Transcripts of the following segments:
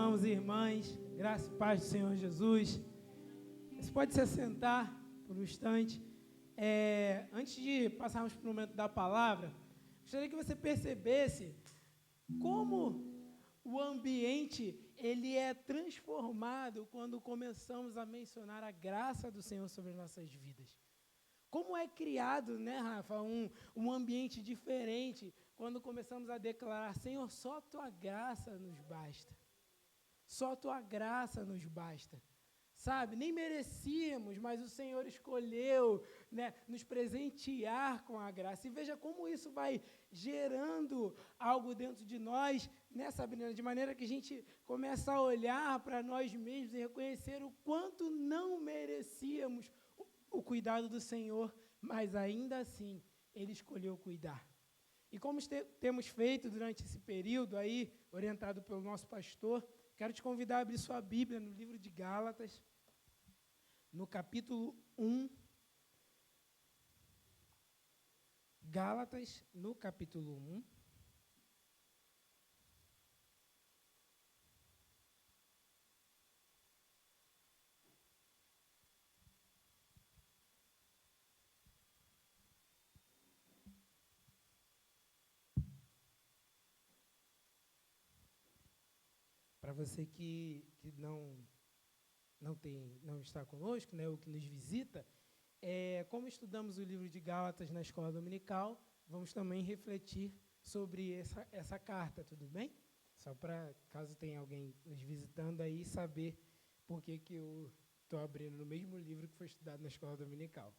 Irmãos e irmãs, graça e paz do Senhor Jesus. Você pode se assentar por um instante. Antes de passarmos para o momento da palavra, gostaria que você percebesse como o ambiente ele é transformado quando começamos a mencionar a graça do Senhor sobre as nossas vidas. Como é criado, né, Rafa, um ambiente diferente quando começamos a declarar: Senhor, só Tua graça nos basta. Só Tua graça nos basta. Sabe, nem merecíamos, mas o Senhor escolheu, né, nos presentear com a graça. E veja como isso vai gerando algo dentro de nós, né, Sabrina, de maneira que a gente começa a olhar para nós mesmos e reconhecer o quanto não merecíamos o cuidado do Senhor, mas ainda assim Ele escolheu cuidar. E como temos feito durante esse período aí, orientado pelo nosso pastor, quero te convidar a abrir sua Bíblia no livro de Gálatas, no capítulo 1. Gálatas, no capítulo 1. Para você que não está conosco, né, ou que nos visita, como estudamos o livro de Gálatas na escola dominical, vamos também refletir sobre essa carta, tudo bem? Só para, caso tenha alguém nos visitando aí, saber por que eu estou abrindo no mesmo livro que foi estudado na escola dominical.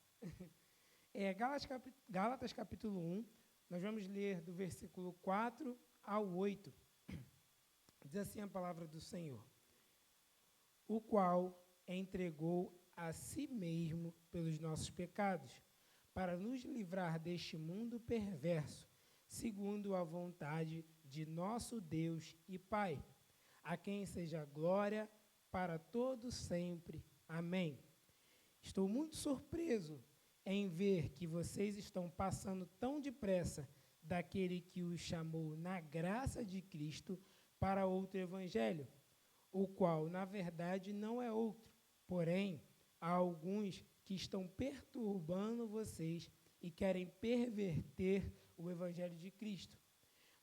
Gálatas capítulo 1, nós vamos ler do versículo 4 ao 8. Diz assim a palavra do Senhor: o qual entregou a si mesmo pelos nossos pecados, para nos livrar deste mundo perverso, segundo a vontade de nosso Deus e Pai, a quem seja glória para todo sempre. Amém. Estou muito surpreso em ver que vocês estão passando tão depressa daquele que os chamou na graça de Cristo para outro evangelho, o qual, na verdade, não é outro. Porém, há alguns que estão perturbando vocês e querem perverter o evangelho de Cristo.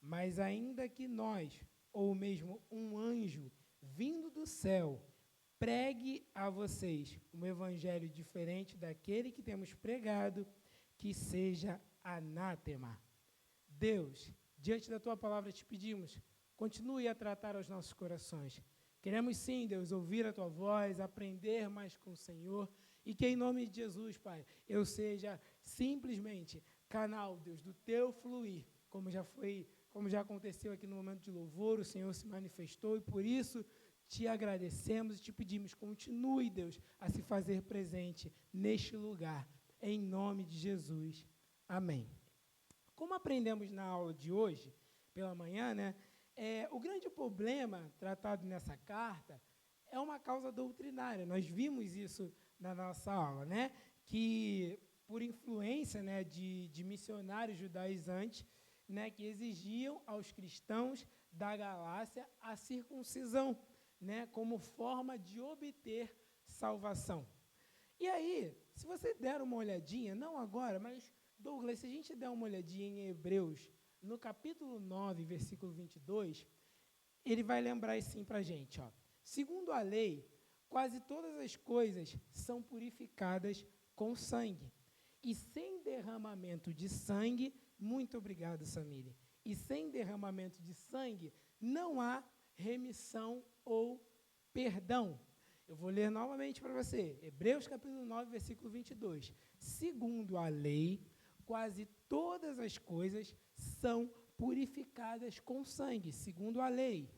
Mas ainda que nós, ou mesmo um anjo vindo do céu, pregue a vocês um evangelho diferente daquele que temos pregado, que seja anátema. Deus, diante da Tua palavra te pedimos, continue a tratar aos nossos corações. Queremos sim, Deus, ouvir a Tua voz, aprender mais com o Senhor, e que em nome de Jesus, Pai, eu seja simplesmente canal, Deus, do Teu fluir, como já aconteceu aqui no momento de louvor, o Senhor se manifestou, e por isso te agradecemos e te pedimos, continue, Deus, a se fazer presente neste lugar, em nome de Jesus. Amém. Como aprendemos na aula de hoje, pela manhã, né? O grande problema tratado nessa carta é uma causa doutrinária. Nós vimos isso na nossa aula, né? Que por influência, né, de missionários judaizantes, né, que exigiam aos cristãos da Galácia a circuncisão, né, como forma de obter salvação. E aí, se você der uma olhadinha, não agora, mas, Douglas, se a gente der uma olhadinha em Hebreus, no capítulo 9, versículo 22, ele vai lembrar assim para a gente, ó. Segundo a lei, quase todas as coisas são purificadas com sangue. E sem derramamento de sangue, muito obrigado, Samiri, e sem derramamento de sangue, não há remissão ou perdão. Eu vou ler novamente para você, Hebreus capítulo 9, versículo 22. Segundo a lei, quase todas as coisas são purificadas com sangue, segundo a lei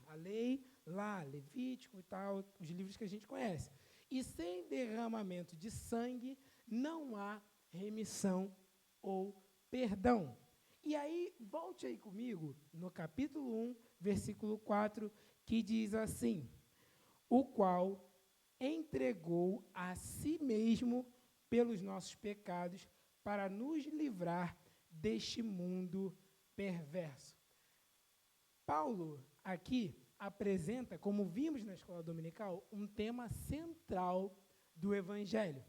lá, Levítico e tal, os livros que a gente conhece. E sem derramamento de sangue, não há remissão ou perdão. E aí, volte aí comigo, no capítulo 1, versículo 4, que diz assim: o qual entregou a si mesmo pelos nossos pecados, para nos livrar deste mundo perverso. Paulo, aqui, apresenta, como vimos na escola dominical, um tema central do Evangelho: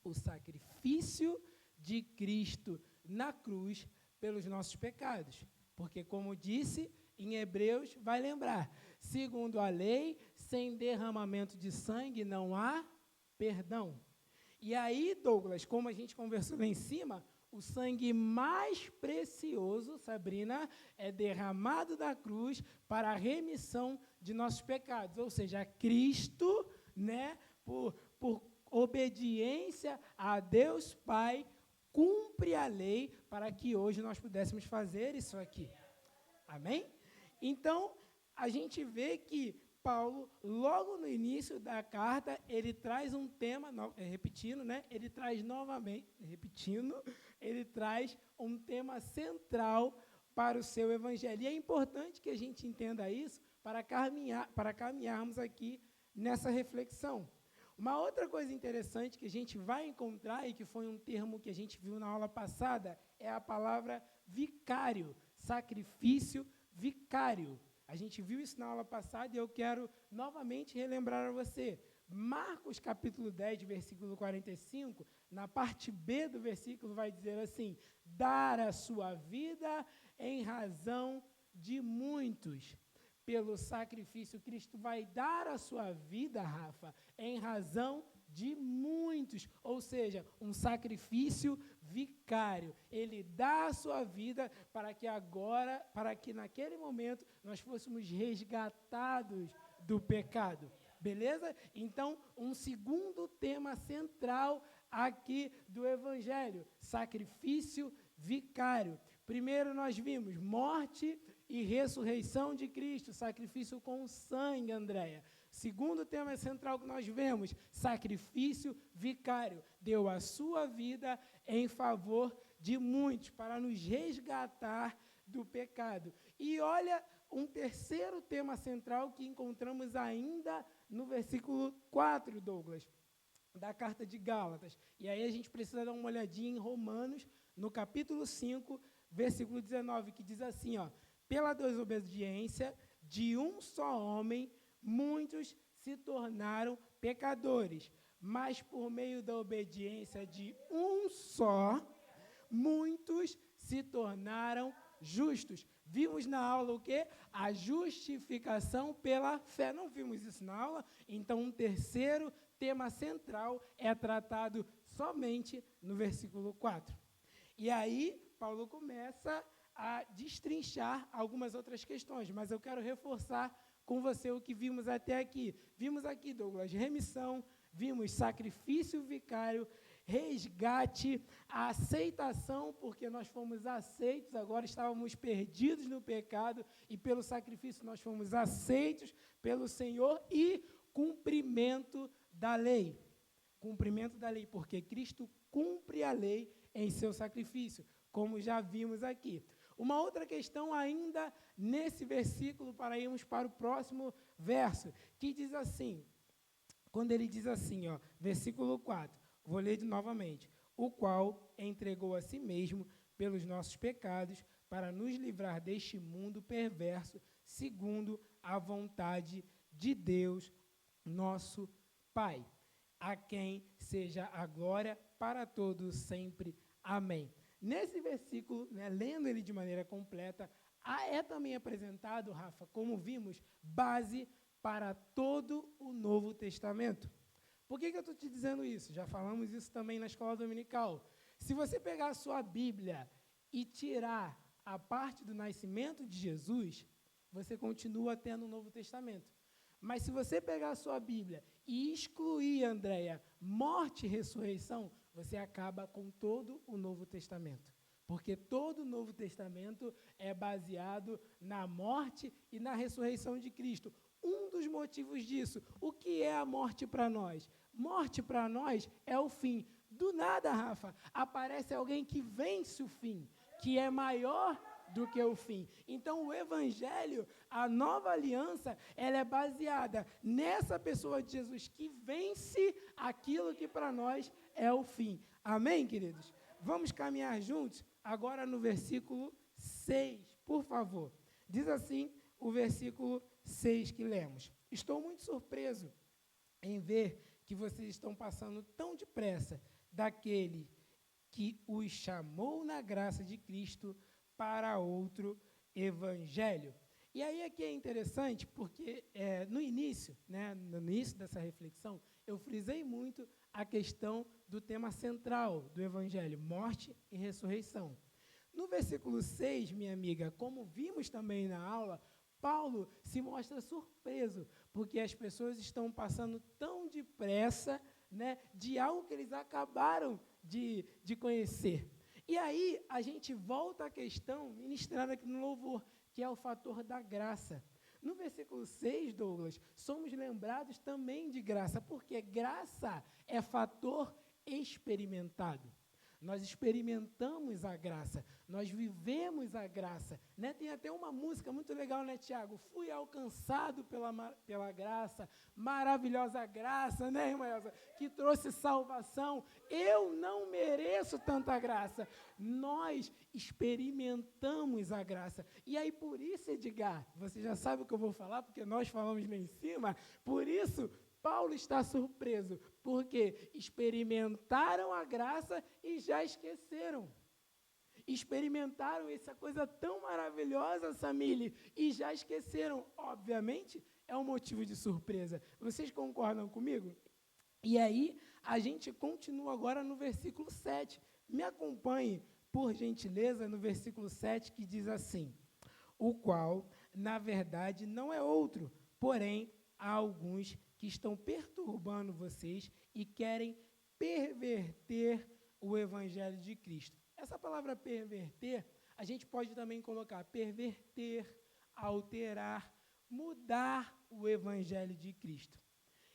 o sacrifício de Cristo na cruz pelos nossos pecados. Porque, como disse em Hebreus, vai lembrar, segundo a lei, sem derramamento de sangue não há perdão. E aí, Douglas, como a gente conversou lá em cima, o sangue mais precioso, Sabrina, é derramado da cruz para a remissão de nossos pecados. Ou seja, Cristo, né, por obediência a Deus Pai, cumpre a lei para que hoje nós pudéssemos fazer isso aqui. Amém? Então, a gente vê que Paulo, logo no início da carta, ele traz um tema, repetindo, né? Ele traz novamente, ele traz um tema central para o seu evangelho. E é importante que a gente entenda isso para caminharmos aqui nessa reflexão. Uma outra coisa interessante que a gente vai encontrar, e que foi um termo que a gente viu na aula passada, é a palavra vicário, sacrifício vicário. A gente viu isso na aula passada e eu quero novamente relembrar a você. Marcos, capítulo 10, versículo 45, na parte B do versículo, vai dizer assim: dar a sua vida em razão de muitos. Pelo sacrifício, Cristo vai dar a sua vida, Rafa, em razão de muitos, ou seja, um sacrifício vicário. Ele dá a sua vida para que naquele momento nós fôssemos resgatados do pecado. Beleza? Então, um segundo tema central aqui do Evangelho: sacrifício vicário. Primeiro nós vimos morte e ressurreição de Cristo, sacrifício com sangue, Andréia. Segundo tema central que nós vemos: sacrifício vicário. Deu a sua vida em favor de muitos, para nos resgatar do pecado. E olha um terceiro tema central que encontramos ainda no versículo 4, Douglas, da carta de Gálatas. E aí a gente precisa dar uma olhadinha em Romanos, no capítulo 5, versículo 19, que diz assim, ó: pela desobediência de um só homem, muitos se tornaram pecadores, mas por meio da obediência de um só, muitos se tornaram justos. Vimos na aula o quê? A justificação pela fé. Não vimos isso na aula? Então, um terceiro tema central é tratado somente no versículo 4. E aí, Paulo começa a destrinchar algumas outras questões, mas eu quero reforçar com você o que vimos até aqui. Vimos aqui, Douglas, remissão, vimos sacrifício vicário, resgate, a aceitação, porque nós fomos aceitos, agora estávamos perdidos no pecado, e pelo sacrifício nós fomos aceitos pelo Senhor, e cumprimento da lei. Cumprimento da lei, porque Cristo cumpre a lei em seu sacrifício, como já vimos aqui. Uma outra questão ainda nesse versículo, para irmos para o próximo verso, que diz assim, quando ele diz assim, ó, versículo 4, vou ler novamente: o qual entregou a si mesmo pelos nossos pecados, para nos livrar deste mundo perverso, segundo a vontade de Deus, nosso Pai, a quem seja a glória para todos sempre. Amém. Nesse versículo, né, lendo ele de maneira completa, é também apresentado, Rafa, como vimos, base para todo o Novo Testamento. Por que eu estou te dizendo isso? Já falamos isso também na escola dominical. Se você pegar a sua Bíblia e tirar a parte do nascimento de Jesus, você continua tendo o Novo Testamento. Mas se você pegar a sua Bíblia e excluir, Andréia, morte e ressurreição, você acaba com todo o Novo Testamento. Porque todo o Novo Testamento é baseado na morte e na ressurreição de Cristo. Um dos motivos disso, o que é a morte para nós? Morte para nós é o fim. Do nada, Rafa, aparece alguém que vence o fim, que é maior do que o fim. Então, o Evangelho, a nova aliança, ela é baseada nessa pessoa de Jesus que vence aquilo que para nós é o fim. Amém, queridos? Vamos caminhar juntos agora no versículo 6, por favor. Diz assim o versículo 6 que lemos. Estou muito surpreso em ver que vocês estão passando tão depressa daquele que os chamou na graça de Cristo para outro evangelho. E aí aqui é interessante, porque no início dessa reflexão, eu frisei muito a questão do tema central do evangelho, morte e ressurreição. No versículo 6, minha amiga, como vimos também na aula, Paulo se mostra surpreso, porque as pessoas estão passando tão depressa, de algo que eles acabaram de conhecer. E aí, a gente volta à questão ministrada aqui no louvor, que é o fator da graça. No versículo 6, Douglas, somos lembrados também de graça, porque graça é fator experimentado. Nós experimentamos a graça, nós vivemos a graça. Tem até uma música muito legal, Tiago? Fui alcançado pela graça, maravilhosa graça, irmã Elza? Que trouxe salvação. Eu não mereço tanta graça. Nós experimentamos a graça. E aí, por isso, Edgar, você já sabe o que eu vou falar, porque nós falamos lá em cima, por isso, Paulo está surpreso, porque experimentaram a graça e já esqueceram. Experimentaram essa coisa tão maravilhosa, Samile, e já esqueceram. Obviamente, é um motivo de surpresa. Vocês concordam comigo? E aí, a gente continua agora no versículo 7. Me acompanhe, por gentileza, no versículo 7, que diz assim: o qual, na verdade, não é outro, porém, há alguns que estão perturbando vocês e querem perverter o evangelho de Cristo. Essa palavra perverter, a gente pode também colocar perverter, alterar, mudar o evangelho de Cristo.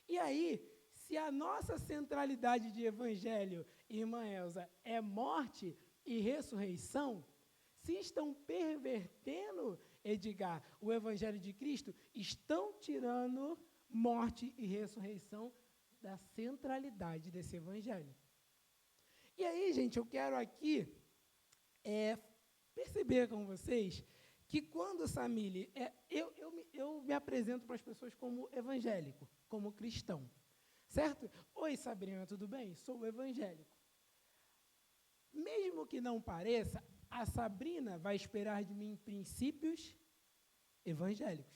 E aí, se a nossa centralidade de evangelho, irmã Elza, é morte e ressurreição, se estão pervertendo, Edgar, o evangelho de Cristo, estão tirando morte e ressurreição da centralidade desse evangelho. E aí, gente, eu quero aqui perceber com vocês que quando, Samile, eu me apresento para as pessoas como evangélico, como cristão, certo? Oi, Sabrina, tudo bem? Sou evangélico. Mesmo que não pareça, a Sabrina vai esperar de mim princípios evangélicos.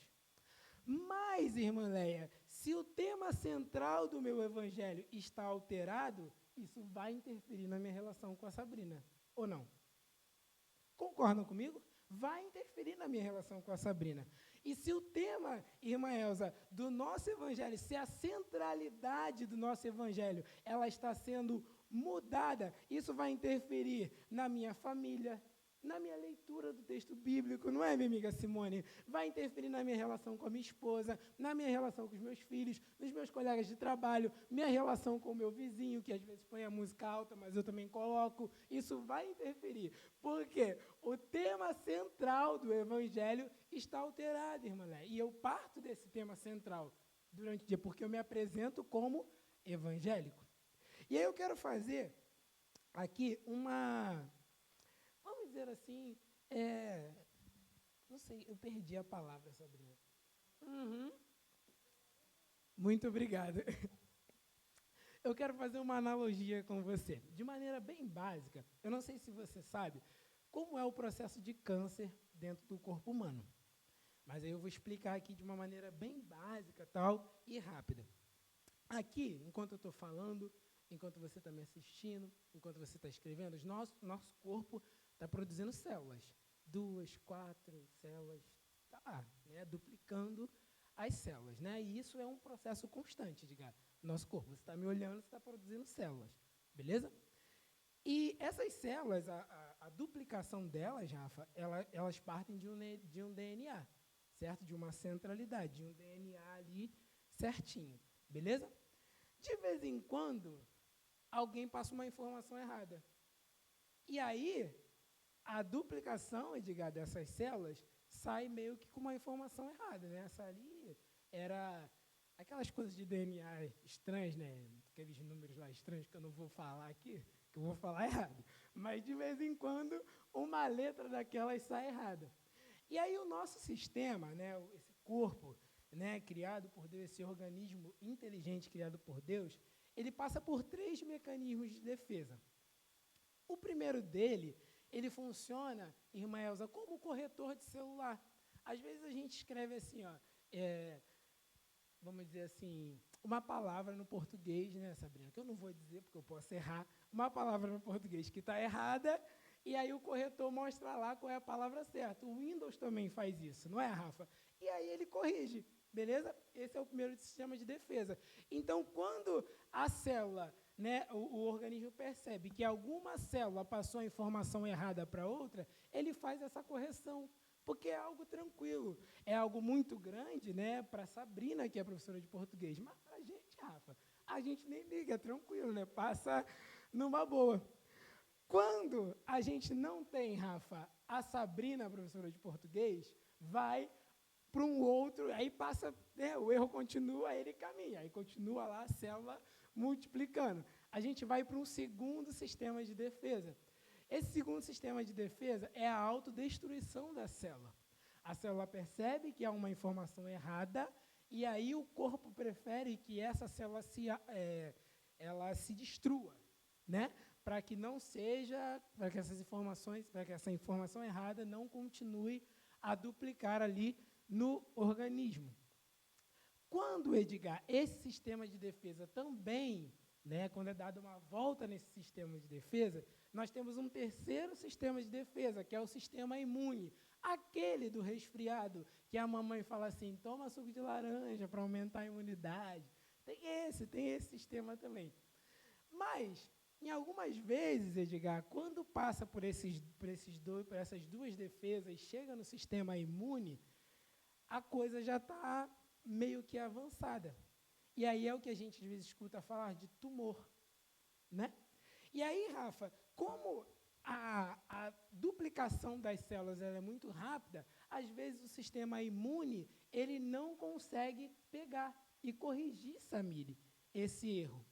Mas, irmã Leia, se o tema central do meu evangelho está alterado, isso vai interferir na minha relação com a Sabrina, ou não? Concordam comigo? Vai interferir na minha relação com a Sabrina. E se o tema, irmã Elza, do nosso evangelho, se a centralidade do nosso evangelho, ela está sendo mudada, isso vai interferir na minha família, na minha leitura do texto bíblico, não é, minha amiga Simone? Vai interferir na minha relação com a minha esposa, na minha relação com os meus filhos, nos meus colegas de trabalho, minha relação com o meu vizinho, que às vezes põe a música alta, mas eu também coloco. Isso vai interferir, porque o tema central do evangelho está alterado, irmã Léa. E eu parto desse tema central durante o dia, porque eu me apresento como evangélico. E aí eu quero fazer aqui vamos dizer assim, não sei, eu perdi a palavra, Sabrina. Muito obrigada. Eu quero fazer uma analogia com você, de maneira bem básica. Eu não sei se você sabe como é o processo de câncer dentro do corpo humano, mas aí eu vou explicar aqui de uma maneira bem básica, e rápida. Aqui, enquanto eu estou falando, enquanto você está me assistindo, enquanto você está escrevendo, nosso corpo está produzindo células, 2, 4 células, duplicando as células, E isso é um processo constante, nosso corpo. Você está me olhando, você está produzindo células, beleza? E essas células, a duplicação delas, Rafa, elas partem de um DNA, certo? De uma centralidade, de um DNA ali certinho, beleza? De vez em quando, alguém passa uma informação errada. E aí, a duplicação, Edgar, dessas células sai meio que com uma informação errada, Essa ali era aquelas coisas de DNA estranhas, Aqueles números lá estranhos que eu não vou falar aqui, que eu vou falar errado. Mas, de vez em quando, uma letra daquelas sai errada. E aí, o nosso sistema, esse corpo, né, criado por Deus, esse organismo inteligente criado por Deus, ele passa por 3 mecanismos de defesa. O primeiro dele, ele funciona, irmã Elza, como corretor de celular. Às vezes a gente escreve assim, ó, vamos dizer assim, uma palavra no português, né, Sabrina, que eu não vou dizer porque eu posso errar, uma palavra no português que está errada, e aí o corretor mostra lá qual é a palavra certa. O Windows também faz isso, não é, Rafa? E aí ele corrige, beleza? Esse é o primeiro sistema de defesa. Então, quando a célula, né, o organismo percebe que alguma célula passou a informação errada para outra, ele faz essa correção, porque é algo tranquilo, é algo muito grande, né, para a Sabrina, que é professora de português, mas para a gente, Rafa, a gente nem liga, é tranquilo, né, passa numa boa. Quando a gente não tem, Rafa, a Sabrina, professora de português, vai para um outro, aí passa, né, o erro continua, aí ele caminha, aí continua lá a célula multiplicando. A gente vai para um segundo sistema de defesa. Esse segundo sistema de defesa é a autodestruição da célula. A célula percebe que há uma informação errada e aí o corpo prefere que essa célula ela se destrua, né? Para que não seja, para que essa informação errada não continue a duplicar ali no organismo. Quando, Edgar, esse sistema de defesa também, né, quando é dada uma volta nesse sistema de defesa, nós temos um terceiro sistema de defesa, que é o sistema imune, aquele do resfriado, que a mamãe fala assim, toma suco de laranja para aumentar a imunidade. Tem esse sistema também. Mas, em algumas vezes, Edgar, quando passa por essas duas defesas e chega no sistema imune, a coisa já está meio que avançada. E aí é o que a gente às vezes escuta falar de tumor, né? E aí, Rafa, como a duplicação das células ela é muito rápida, às vezes o sistema imune ele não consegue pegar e corrigir, Samiri, esse erro.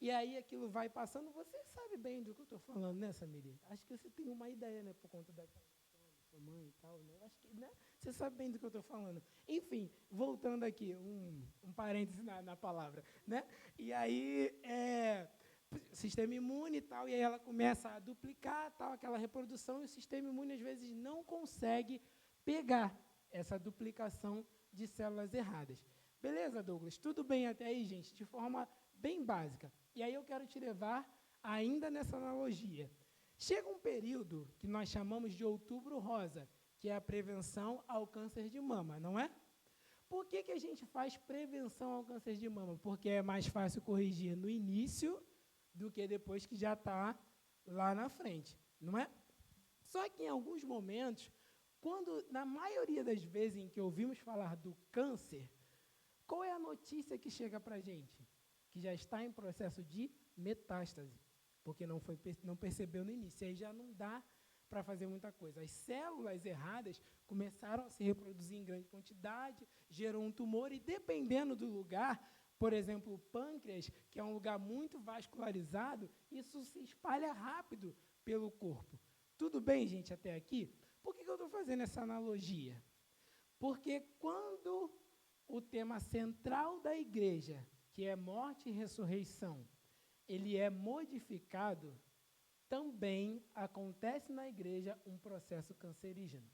E aí aquilo vai passando, você sabe bem do que eu estou falando, né, Samiri? Acho que você tem uma ideia, né, por conta da sua mãe e tal, né? Acho que, né, você sabe bem do que eu estou falando. Enfim, voltando aqui, um parêntese na palavra, né? E aí, sistema imune e tal, e aí ela começa a duplicar, tal, aquela reprodução, e o sistema imune, às vezes, não consegue pegar essa duplicação de células erradas. Beleza, Douglas? Tudo bem até aí, gente? De forma bem básica. E aí eu quero te levar ainda nessa analogia. Chega um período que nós chamamos de outubro rosa, que é a prevenção ao câncer de mama, não é? Por que a gente faz prevenção ao câncer de mama? Porque é mais fácil corrigir no início do que depois que já está lá na frente, não é? Só que em alguns momentos, na maioria das vezes em que ouvimos falar do câncer, qual é a notícia que chega para a gente? Que já está em processo de metástase, porque não percebeu no início. Aí já não dá para fazer muita coisa. As células erradas começaram a se reproduzir em grande quantidade, gerou um tumor, e dependendo do lugar, por exemplo, o pâncreas, que é um lugar muito vascularizado, isso se espalha rápido pelo corpo. Tudo bem, gente, até aqui? Por que eu estou fazendo essa analogia? Porque quando o tema central da igreja, que é morte e ressurreição, ele é modificado, também acontece na igreja um processo cancerígeno.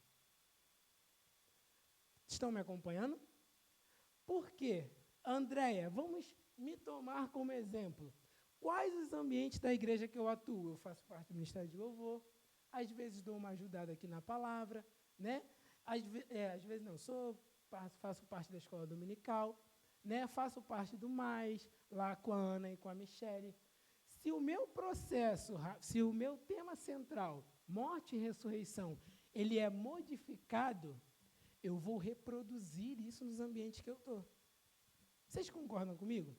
Estão me acompanhando? Por quê? Andréia, vamos me tomar como exemplo. Quais os ambientes da igreja que eu atuo? Eu faço parte do Ministério de Louvor, às vezes dou uma ajudada aqui na palavra, né? Às vezes não, faço parte da escola dominical, né? Faço parte do Mais, lá com a Ana e com a Michele. Se o meu processo, se o meu tema central, morte e ressurreição, ele é modificado, eu vou reproduzir isso nos ambientes que eu estou. Vocês concordam comigo?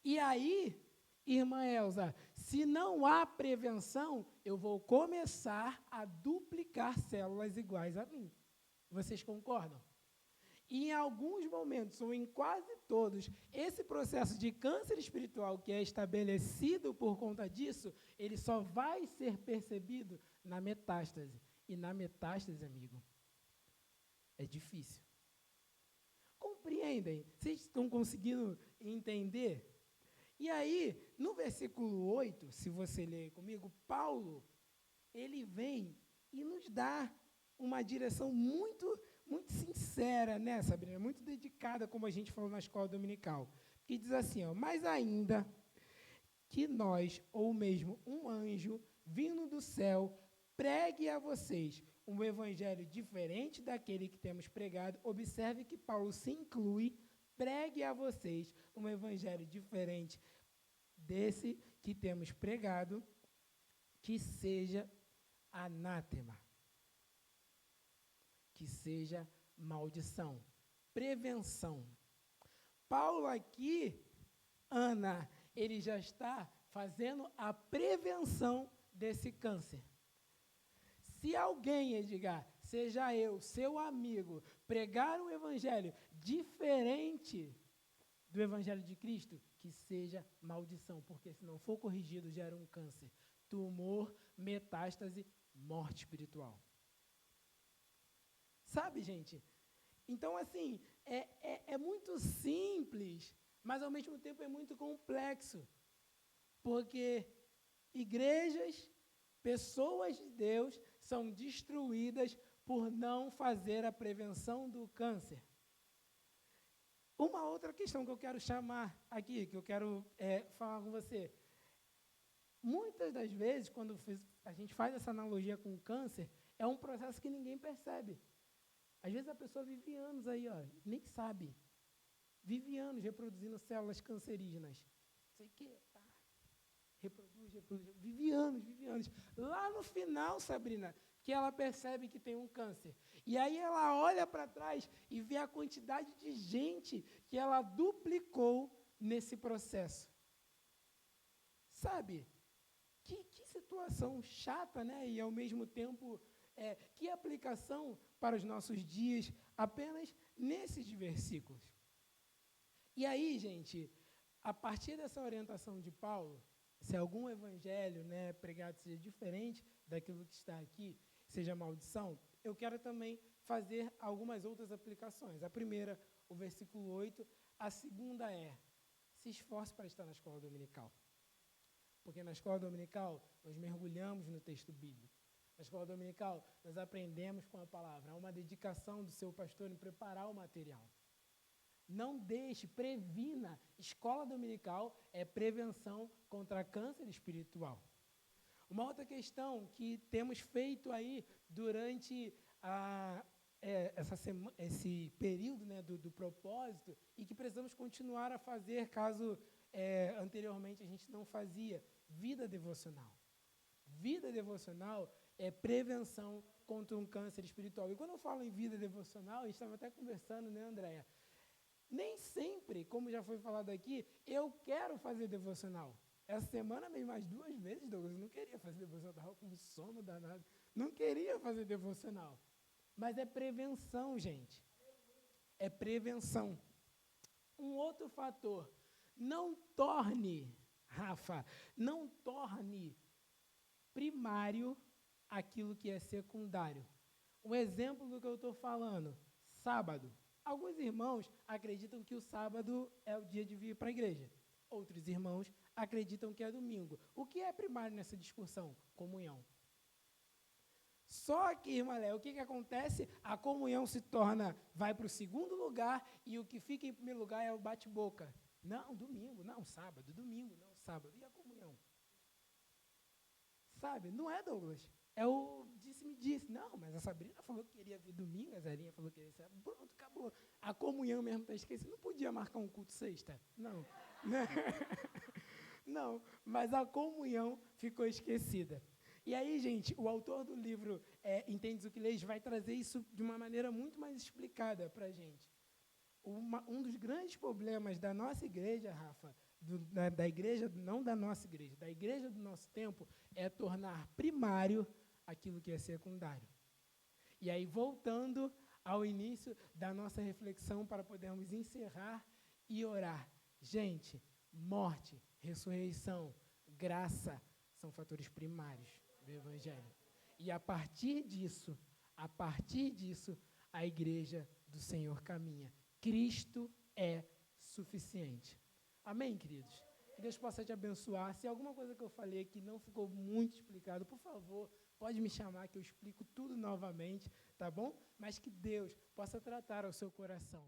E aí, irmã Elza, se não há prevenção, eu vou começar a duplicar células iguais a mim. Vocês concordam? E em alguns momentos, ou em quase todos, esse processo de câncer espiritual que é estabelecido por conta disso, ele só vai ser percebido na metástase. E na metástase, amigo, é difícil. Entendem? Vocês estão conseguindo entender? E aí, no versículo 8, se você ler comigo, Paulo, ele vem e nos dá uma direção muito, muito sincera, né, Sabrina? Muito dedicada, como a gente falou na escola dominical. Que diz assim, ó, mas ainda que nós, ou mesmo um anjo, vindo do céu, pregue a vocês um evangelho diferente daquele que temos pregado. Observe que Paulo se inclui, pregue a vocês um evangelho diferente desse que temos pregado, que seja anátema, que seja maldição, prevenção. Paulo aqui, Ana, ele já está fazendo a prevenção desse câncer. Se alguém, Edgar, seja eu, seu amigo, pregar um evangelho diferente do evangelho de Cristo, que seja maldição, porque se não for corrigido, gera um câncer, tumor, metástase, morte espiritual. Sabe, gente? Então, assim, é muito simples, mas ao mesmo tempo é muito complexo, porque igrejas, pessoas de Deus são destruídas por não fazer a prevenção do câncer. Uma outra questão que eu quero chamar aqui, que eu quero falar com você. Muitas das vezes, quando a gente faz essa analogia com o câncer, é um processo que ninguém percebe. Às vezes a pessoa vive anos aí, ó, nem sabe. Vive anos reproduzindo células cancerígenas. Sei que, tá. Reproduz, vive anos. Lá no final, Sabrina, que ela percebe que tem um câncer. E aí ela olha para trás e vê a quantidade de gente que ela duplicou nesse processo. Sabe? Que situação chata, né? E, ao mesmo tempo, que aplicação para os nossos dias apenas nesses versículos. E aí, gente, a partir dessa orientação de Paulo, se algum evangelho, né, pregado seja diferente daquilo que está aqui, seja maldição, eu quero também fazer algumas outras aplicações. A primeira, o versículo 8. A segunda se esforce para estar na escola dominical. Porque na escola dominical, nós mergulhamos no texto bíblico. Na escola dominical, nós aprendemos com a palavra. Há uma dedicação do seu pastor em preparar o material. Não deixe, previna. Escola dominical é prevenção contra câncer espiritual. Uma outra questão que temos feito aí durante esse período, né, do propósito, e que precisamos continuar a fazer, caso anteriormente a gente não fazia, vida devocional. Vida devocional é prevenção contra um câncer espiritual. E quando eu falo em vida devocional, a gente estava até conversando, né, Andréia? Nem sempre, como já foi falado aqui, eu quero fazer devocional. Essa semana mesmo, mais 2 vezes, Douglas, eu não queria fazer devocional, estava com sono danado. Não queria fazer devocional. Mas é prevenção, gente. É prevenção. Um outro fator, não torne primário aquilo que é secundário. Um exemplo do que eu estou falando, sábado. Alguns irmãos acreditam que o sábado é o dia de vir para a igreja. Outros irmãos acreditam que é domingo. O que é primário nessa discussão? Comunhão. Só que, irmã Léa, o que acontece? A comunhão vai para o segundo lugar e o que fica em primeiro lugar é o bate-boca. Não, domingo, não, sábado, domingo, não, sábado. E a comunhão? Sabe, não é, Douglas? É o disse-me-disse. Não, mas a Sabrina falou que queria vir domingo, a Zerinha falou que queria ser. Pronto, acabou. A comunhão mesmo está esquecida. Não podia marcar um culto sexta? Não. Não, mas a comunhão ficou esquecida. E aí, gente, o autor do livro Entendes o que Lês vai trazer isso de uma maneira muito mais explicada para a gente. Um dos grandes problemas da nossa igreja, Rafa, da igreja, não da nossa igreja, da igreja do nosso tempo, é tornar primário aquilo que é secundário. E aí, voltando ao início da nossa reflexão para podermos encerrar e orar. Gente, morte, ressurreição, graça são fatores primários do Evangelho. E a partir disso, a igreja do Senhor caminha. Cristo é suficiente. Amém, queridos? Que Deus possa te abençoar. Se alguma coisa que eu falei aqui não ficou muito explicado, por favor, pode me chamar que eu explico tudo novamente, tá bom? Mas que Deus possa tratar ao seu coração.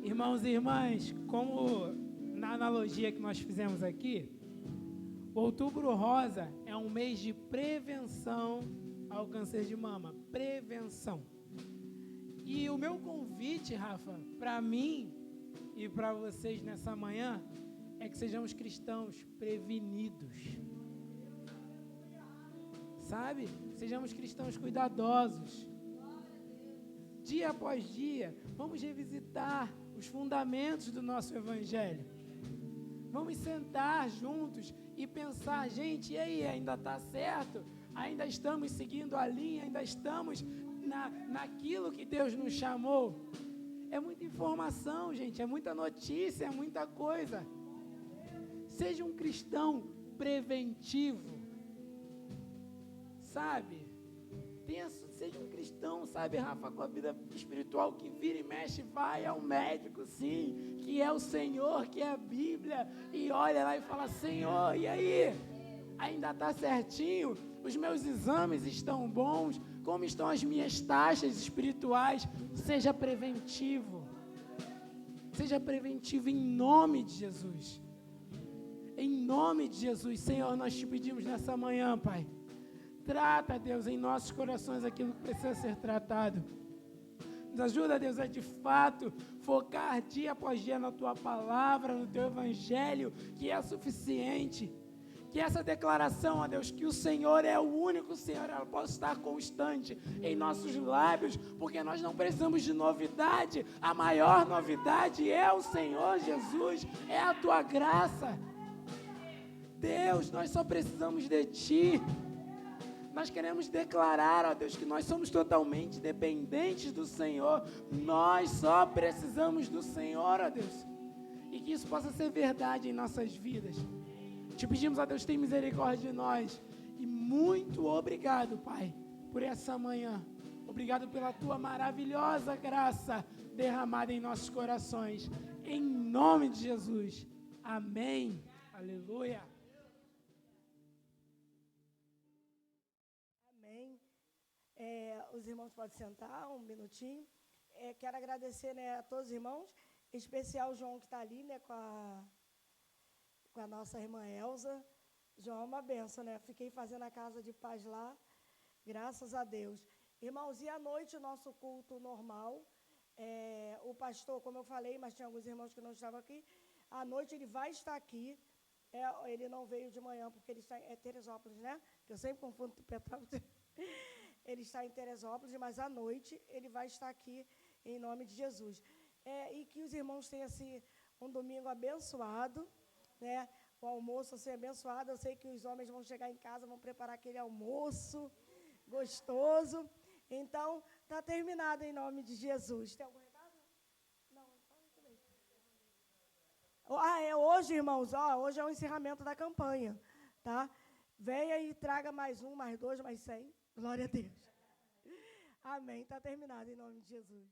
Irmãos e irmãs, como na analogia que nós fizemos aqui, o Outubro Rosa é um mês de prevenção ao câncer de mama. Prevenção. E o meu convite, Rafa, para mim e para vocês nessa manhã, é que sejamos cristãos prevenidos. Sabe? Sejamos cristãos cuidadosos. Dia após dia, vamos revisitar os fundamentos do nosso Evangelho. Vamos sentar juntos e pensar, gente, e aí, ainda está certo? Ainda estamos seguindo a linha? Ainda estamos naquilo que Deus nos chamou? É muita informação, gente, é muita notícia, é muita coisa. Seja um cristão preventivo, sabe? Seja um cristão, sabe, Rafa, com a vida espiritual que vira e mexe, vai ao médico, sim, que é o Senhor, que é a Bíblia, e olha lá e fala, Senhor, e aí? Ainda está certinho? Os meus exames estão bons? Como estão as minhas taxas espirituais? Seja preventivo. Seja preventivo em nome de Jesus. Em nome de Jesus, Senhor, nós te pedimos nessa manhã, Pai. Trata, Deus, em nossos corações aquilo que precisa ser tratado. Nos ajuda, Deus, a de fato focar dia após dia na Tua palavra, no Teu Evangelho, que é suficiente. Que essa declaração, ó Deus, que o Senhor é o único Senhor, ela possa estar constante em nossos lábios, porque nós não precisamos de novidade. A maior novidade é o Senhor Jesus, é a Tua graça. Deus, nós só precisamos de Ti. Nós queremos declarar, ó Deus, que nós somos totalmente dependentes do Senhor. Nós só precisamos do Senhor, ó Deus. E que isso possa ser verdade em nossas vidas. Te pedimos, ó Deus, tem misericórdia de nós. E muito obrigado, Pai, por essa manhã. Obrigado pela Tua maravilhosa graça derramada em nossos corações. Em nome de Jesus. Amém. Aleluia. Os irmãos podem sentar um minutinho. Quero agradecer, né, a todos os irmãos, em especial o João que está ali, né, com a nossa irmã Elza. João é uma benção, né? Fiquei fazendo a casa de paz lá, graças a Deus. Irmãos, e à noite o nosso culto normal, o pastor, como eu falei, mas tinha alguns irmãos que não estavam aqui, à noite ele vai estar aqui. Ele não veio de manhã porque ele está em Teresópolis, né? Que eu sempre confundo com Petrópolis. Ele está em Teresópolis, mas à noite ele vai estar aqui em nome de Jesus. E que os irmãos tenham assim, um domingo abençoado, né? O almoço assim, abençoado. Eu sei que os homens vão chegar em casa, vão preparar aquele almoço gostoso. Então, está terminado em nome de Jesus. Tem algum recado? Não, muito bem. Hoje, irmãos, hoje é o encerramento da campanha, tá? Venha e traga mais um, mais dois, mais 100. Glória a Deus. Amém. Está terminado em nome de Jesus.